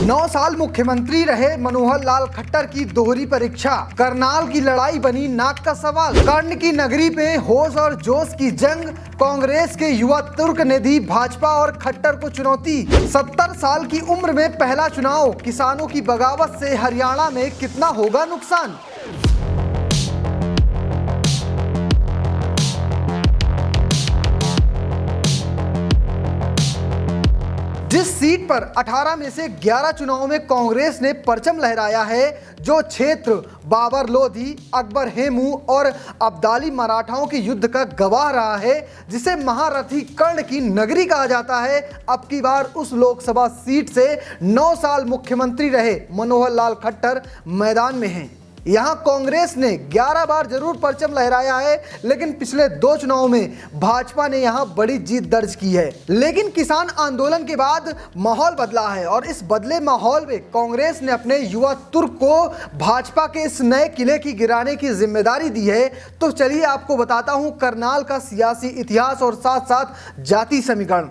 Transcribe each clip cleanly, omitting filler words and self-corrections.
9 साल मुख्यमंत्री रहे मनोहर लाल खट्टर की दोहरी परीक्षा। करनाल की लड़ाई बनी नाक का सवाल। कर्ण की नगरी पे होश और जोश की जंग। कांग्रेस के युवा तुर्क ने दी भाजपा और खट्टर को चुनौती। 70 साल की उम्र में पहला चुनाव। किसानों की बगावत से हरियाणा में कितना होगा नुकसान। जिस सीट पर 18 में से 11 चुनावों में कांग्रेस ने परचम लहराया है, जो क्षेत्र बाबर लोधी, अकबर हेमू और अब्दाली मराठाओं के युद्ध का गवाह रहा है, जिसे महारथी कर्ण की नगरी कहा जाता है, अब की बार उस लोकसभा सीट से 9 साल मुख्यमंत्री रहे मनोहर लाल खट्टर मैदान में हैं। यहां कांग्रेस ने 11 बार जरूर परचम लहराया है, लेकिन पिछले 2 चुनावों में भाजपा ने यहां बड़ी जीत दर्ज की है। लेकिन किसान आंदोलन के बाद माहौल बदला है और इस बदले माहौल में कांग्रेस ने अपने युवा तुर्क को भाजपा के इस नए किले की गिराने की जिम्मेदारी दी है। तो चलिए आपको बताता हूं करनाल का सियासी इतिहास और साथ साथ जाति समीकरण।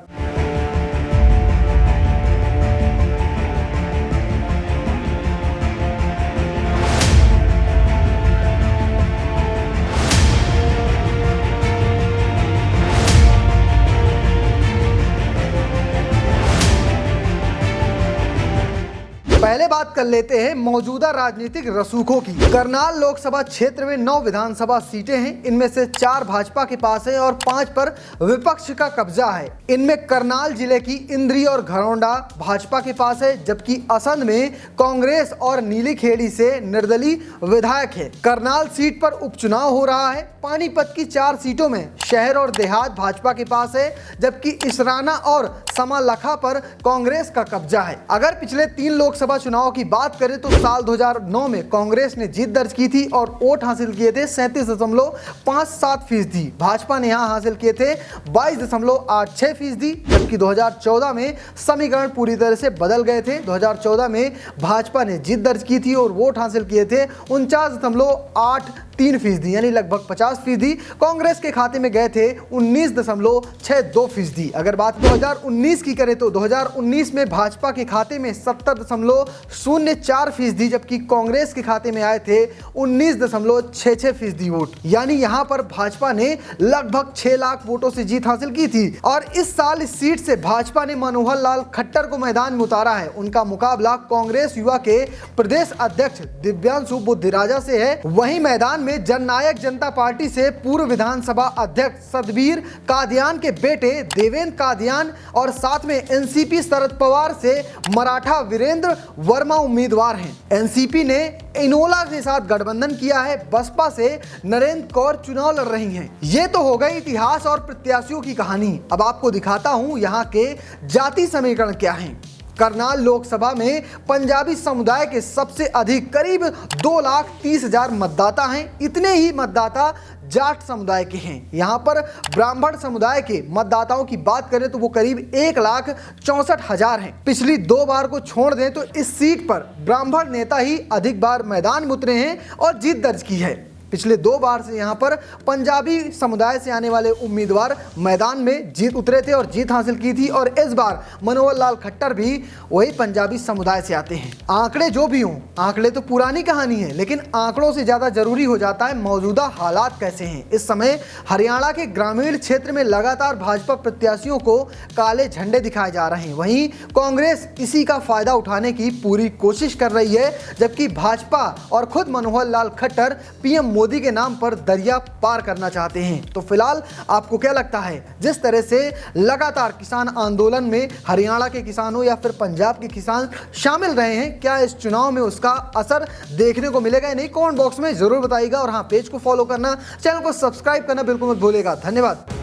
पहले बात कर लेते हैं मौजूदा राजनीतिक रसूखों की। करनाल लोकसभा क्षेत्र में 9 विधानसभा सीटें हैं। इनमें से 4 भाजपा के पास है और 5 पर विपक्ष का कब्जा है। इनमें करनाल जिले की इंद्री और घरौंडा भाजपा के पास है, जबकि असंध में कांग्रेस और नीलीखेड़ी से निर्दलीय विधायक है। करनाल सीट पर उपचुनाव हो रहा है। पानीपत की 4 सीटों में शहर और देहात भाजपा के पास है, जबकि इसराना और समालखा पर कांग्रेस का कब्जा है। अगर पिछले 3 लोकसभा चुनाव की बात करें तो साल 2009 में कांग्रेस ने जीत दर्ज की थी और वोट हासिल किए थे 37.57%। भाजपा ने यहां हासिल किए थे 22.86%, जबकि 2014 में समीकरण पूरी तरह से बदल गए थे। 2014 में भाजपा ने जीत दर्ज की थी और वोट हासिल किए थे 49.83%, यानी लगभग 50%। कांग्रेस के खाते में गए थे 19.62%। अगर बात 2019 की करें तो 2019 में भाजपा के खाते में 70.04%, जबकि कांग्रेस के खाते में आए थे 19.66% वोट। यानी यहां पर भाजपा ने लगभग 6 लाख वोटों से जीत हासिल की थी। और इस साल इस सीट से भाजपा ने मनोहर लाल खट्टर को मैदान में उतारा है। उनका मुकाबला कांग्रेस युवा के प्रदेश अध्यक्ष दिव्यांशु बुद्धिराजा से है। वहीं मैदान में जननायक जनता पार्टी से पूर्व विधानसभा अध्यक्ष सतबीर कादियान के बेटे देवेंद्र कादियान और साथ में एनसीपी शरद पवार से मराठा वीरेंद्र वर्मा उम्मीदवार हैं। एनसीपी ने इनोला के साथ गठबंधन किया है। बसपा से नरेंद्र कौर चुनाव लड़ रही हैं। ये तो हो गई इतिहास और प्रत्याशियों की कहानी। अब आपको दिखाता हूं यहाँ के जाति समीकरण क्या हैं। करनाल लोकसभा में पंजाबी समुदाय के सबसे अधिक करीब 2,30,000 मतदाता हैं। इतने ही मतदाता जाट समुदाय के हैं। यहाँ पर ब्राह्मण समुदाय के मतदाताओं की बात करें तो वो करीब 1,64,000 हैं। पिछली 2 बार को छोड़ दें तो इस सीट पर ब्राह्मण नेता ही अधिक बार मैदान में उतरे हैं और जीत दर्ज की है। पिछले 2 बार से यहाँ पर पंजाबी समुदाय से आने वाले उम्मीदवार मैदान में जीत उतरे थे और जीत हासिल की थी। और इस बार मनोहर लाल खट्टर भी वही पंजाबी समुदाय से आते हैं। आंकड़े जो भी हों, आंकड़े तो पुरानी कहानी है, लेकिन आंकड़ों से ज़्यादा जरूरी हो जाता है मौजूदा हालात कैसे हैं। इस समय हरियाणा के ग्रामीण क्षेत्र में लगातार भाजपा प्रत्याशियों को काले झंडे दिखाए जा रहे हैं। वहीं कांग्रेस इसी का फायदा उठाने की पूरी कोशिश कर रही है, जबकि भाजपा और खुद मनोहर लाल खट्टर पीएम मोदी के नाम पर दरिया पार करना चाहते हैं। तो फिलहाल आपको क्या लगता है, जिस तरह से लगातार किसान आंदोलन में हरियाणा के किसानों या फिर पंजाब के किसान शामिल रहे हैं, क्या इस चुनाव में उसका असर देखने को मिलेगा या नहीं? कमेंट बॉक्स में जरूर बताइएगा। और हाँ, पेज को फॉलो करना, चैनल को सब्सक्राइब करना बिल्कुल मत भूलिएगा। धन्यवाद।